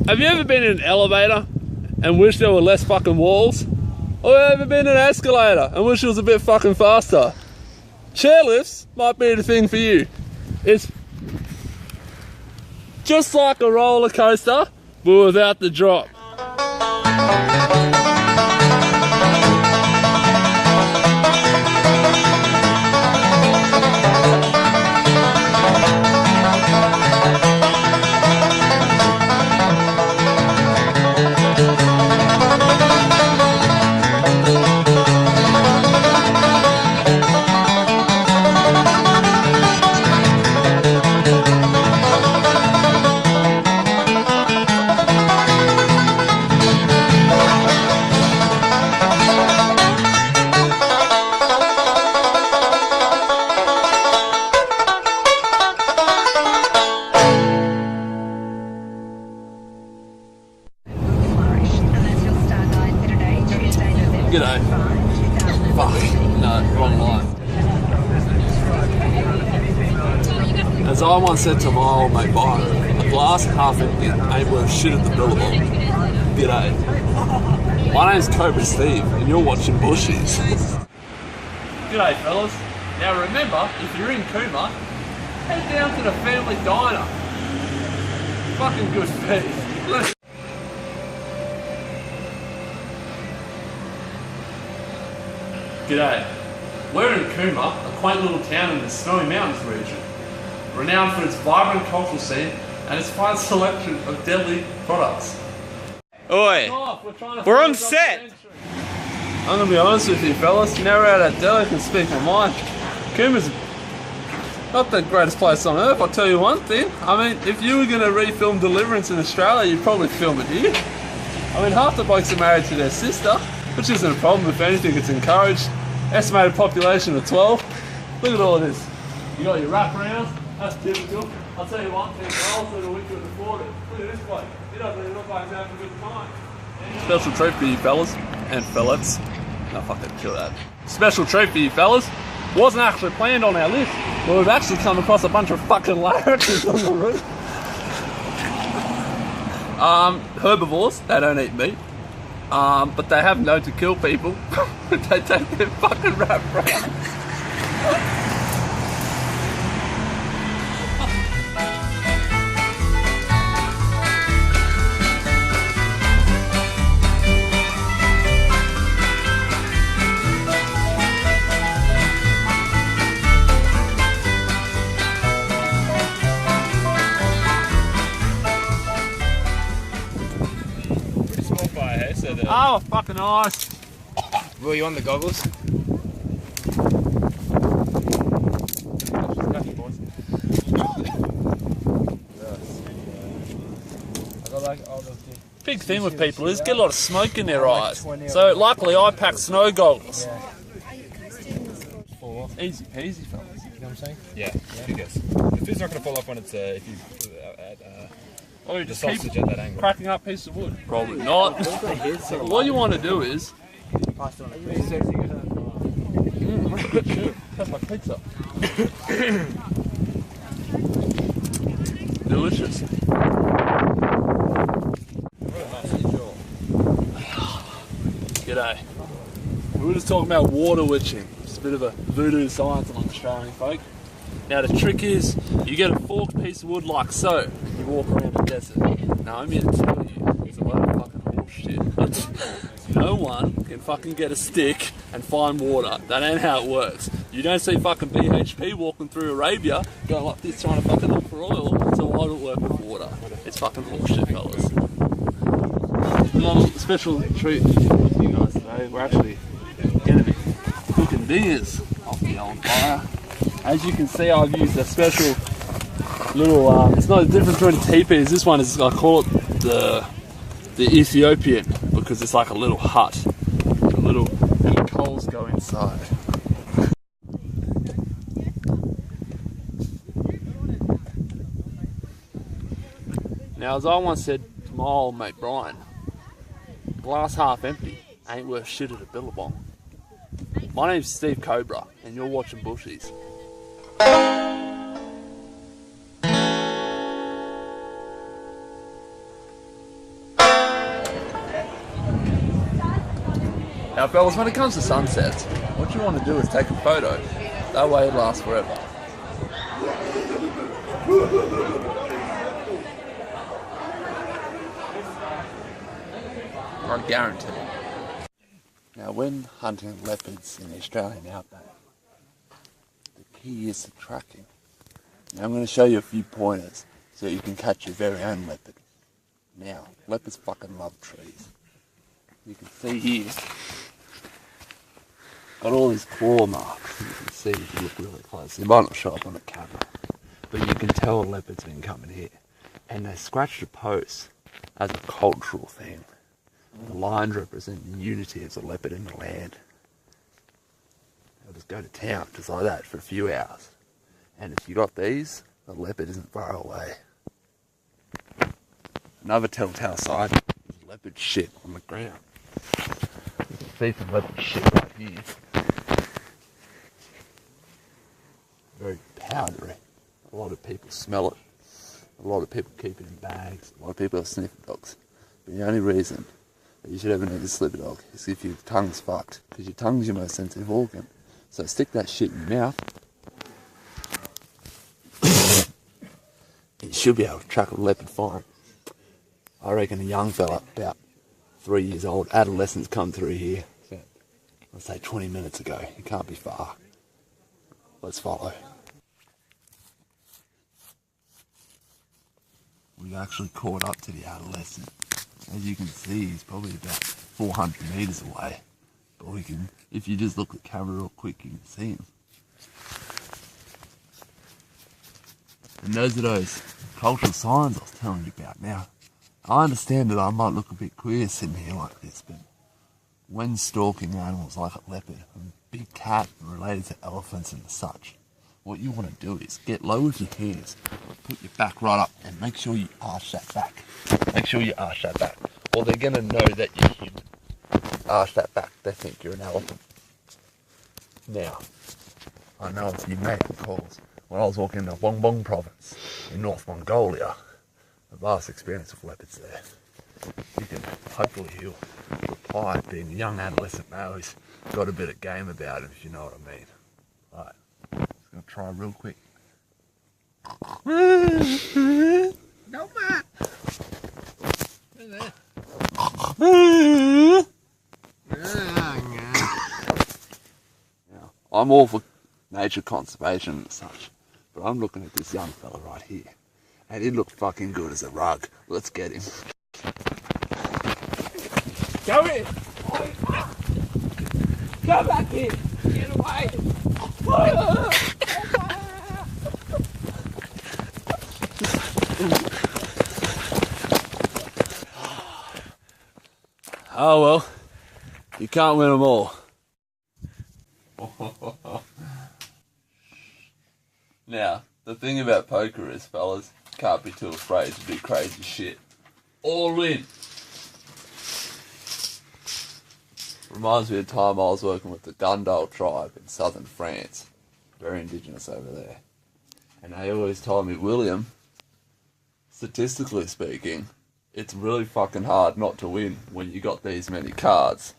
Have you ever been in an elevator and wish there were less fucking walls? Or ever been in an escalator and wish it was a bit fucking faster? Chairlifts might be the thing for you. It's just like a roller coaster, but without the drop. G'day. Fuck, no, wrong line. As I once said to my old mate Byron, a glass half empty ain't worth shit at the billabong. G'day. My name's Cobra Steve, and you're watching Bushies. G'day fellas. Now remember, if you're in Cooma, head down to the family diner. Fucking good beef. G'day. We're in Cooma, a quaint little town in the Snowy Mountains region, renowned for its vibrant cultural scene and its fine selection of deadly products. Oi, we're on set! I'm gonna be honest with you fellas, now we're out at Delhi, I can speak my mind. Cooma's not the greatest place on earth, I'll tell you one thing. I mean, if you were gonna refilm Deliverance in Australia, you'd probably film it here. I mean, half the blokes are married to their sister, which isn't a problem. If anything, it's encouraged. Estimated population of 12. Look at all of this. You got your wraparounds, that's typical. I'll tell you one thing, also the week could afford it. Look at this bloke. He doesn't even look like he's having a good time. Special treat for you fellas and fellas. No, fucking kill that. Special treat for you fellas. Wasn't actually planned on our list, but we've actually come across a bunch of fucking larrikins on the roof. Herbivores, they don't eat meat. But they have known to kill people. They take their fucking rap around. Oh, fucking nice. Will you on the goggles? Big thing with people is get a lot of smoke in their eyes. So luckily I packed snow goggles. Easy peasy, fellas. You know what I'm saying? Yeah, I guess. The food's not going to fall off when it's if you put it at Or you the just sausage keep at that angle. cracking up piece of wood. Probably not. What you want to do is... That's my pizza. Delicious. G'day. We were just talking about water witching. It's a bit of a voodoo science among Australian folk. Now the trick is, you get a forked piece of wood like so, and you walk around the desert. Now I'm here to tell you, it's a load of fucking bullshit. No one can fucking get a stick and find water. That ain't how it works. You don't see fucking BHP walking through Arabia, going like this trying to fucking look for oil, so why would it work with water? It's fucking bullshit, fellas. Another special treat for you guys today. We're actually going to be cooking dingers off the old fire. As you can see, I've used a special little, it's not the difference between teepees. This one is, I call it the Ethiopian, because it's like a little hut. And the coals go inside. Now, as I once said to my old mate Brian, glass half empty ain't worth shit at a billabong. My name's Steve Cobra, and you're watching Bushies. Now fellas, when it comes to sunsets, what you want to do is take a photo. That way it lasts forever. I guarantee. Now when hunting leopards in the Australian outback, the key is the tracking. Now I'm going to show you a few pointers so you can catch your very own leopard. Now, leopards fucking love trees. You can see here, got all these claw marks. You can see if you look really close. It might not show up on the camera, but you can tell a leopard's been coming here. And they scratch the posts as a cultural thing. The lines represent the unity of the leopard in the land. They'll just go to town, just like that, for a few hours. And if you got these, the leopard isn't far away. Another telltale sign is leopard shit on the ground. You can see some leopard shit right here. Very powdery. A lot of people smell it. A lot of people keep it in bags. A lot of people have sniffer dogs. But the only reason that you should ever need a slipper dog is if your tongue's fucked. Because your tongue's your most sensitive organ. So stick that shit in your mouth. You should be able to track a leopard fine. I reckon a young fella, about 3 years old, adolescents come through here, let's say 20 minutes ago. He can't be far. Let's follow. We've actually caught up to the adolescent. As you can see, he's probably about 400 metres away. But we can, if you just look at the camera real quick, you can see him. And those are those cultural signs I was telling you about. Now, I understand that I might look a bit queer sitting here like this, but when stalking animals like a leopard, a big cat related to elephants and such, what you want to do is get low with your hands, put your back right up, and make sure you arch that back. Make sure you arch that back, or they're going to know that you're human. Arch that back, they think you're an elephant. Now, I know if you make the calls. When I was walking in the Wongbong province in North Mongolia, a vast experience of leopards there. You can hopefully he'll reply being a young adolescent male who's got a bit of game about him, if you know what I mean. Right, just gonna try real quick. No, Matt! Now, I'm all for nature conservation and such. But I'm looking at this young fella right here. And he looked fucking good as a rug. Let's get him. Go in! Go back in! Get away! Oh well, you can't win them all. Now, the thing about poker is, fellas, can't be too afraid to do crazy shit. All in. Reminds me of the time I was working with the Gundale tribe in southern France. Very indigenous over there. And they always told me, William, statistically speaking, it's really fucking hard not to win when you got these many cards.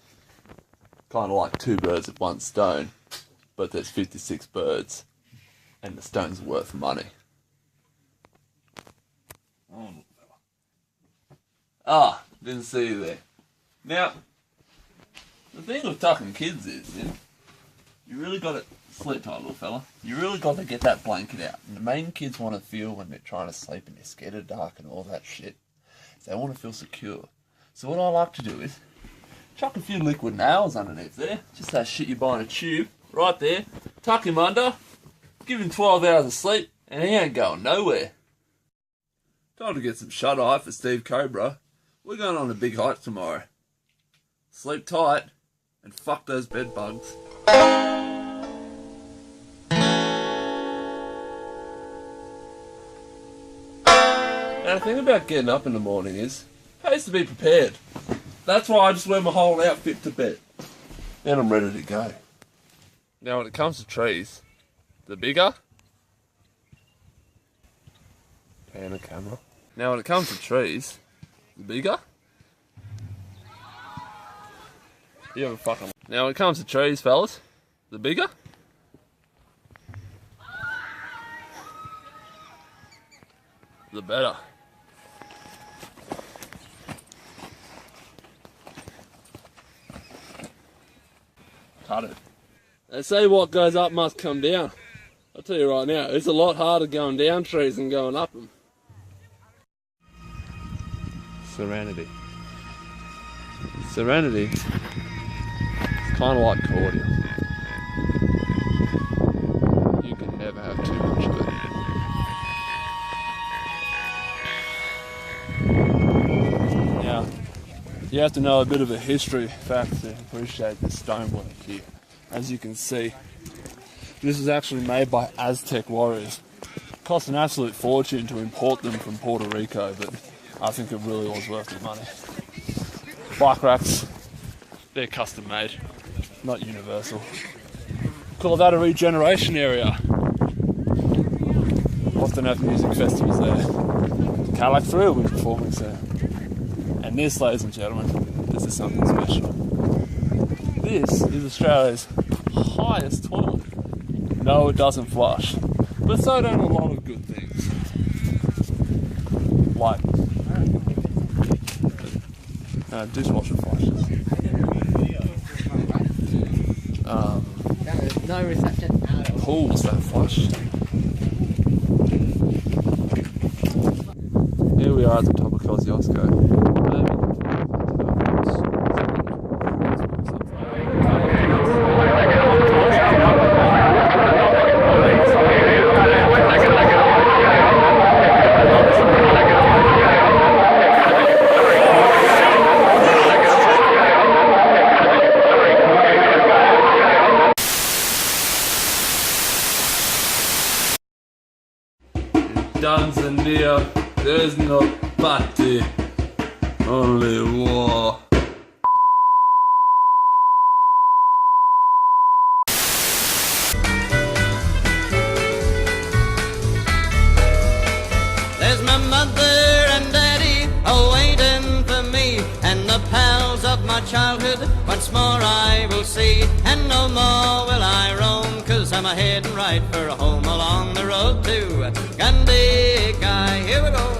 Kind of like two birds with one stone, but there's 56 birds. And the stone's worth money. Ah, didn't see you there. Now, the thing with tucking kids is, you really got to sleep tight, little fella. You really got to get that blanket out. And the main kids want to feel when they're trying to sleep and they're scared of dark and all that shit, is they want to feel secure. So what I like to do is chuck a few liquid nails underneath there. Just that shit you buy in a tube, right there. Tuck him under. Give him 12 hours of sleep, and he ain't going nowhere. Time to get some shut-eye for Steve Cobra. We're going on a big hike tomorrow. Sleep tight, and fuck those bed bugs. Now the thing about getting up in the morning is, it pays to be prepared. That's why I just wear my whole outfit to bed. Then I'm ready to go. Now when it comes to trees, the bigger, pan the camera. Now when it comes to trees, the bigger, You have a fucking... Now when it comes to trees, fellas, the bigger, the better. Cut it. They say what goes up must come down. I'll tell you right now, it's a lot harder going down trees than going up them. Serenity. Serenity is kind of like cordial. You can never have too much of it. Now, you have to know a bit of a history fact to appreciate this stonework here. As you can see, this was actually made by Aztec warriors. It cost an absolute fortune to import them from Puerto Rico, but I think it really was worth the money. Bike racks, they're custom made, not universal. Call that a regeneration area. Often have music festivals there. Cadillac 3 will be performing soon. And this, ladies and gentlemen, this is something special. This is Australia's highest toilet. No, it doesn't flush, but so don't a lot of good things. Like dishwasher flushes. No reception. Pools that flush. Here we are at the top of Kosciuszko. Tanzania, there's no party, only war. There's my mother and daddy a-waiting for me, and the pals of my childhood once more I will see, and no more will I roam, 'cause I'm a heading right for home along the road to Gandhi. Here we go.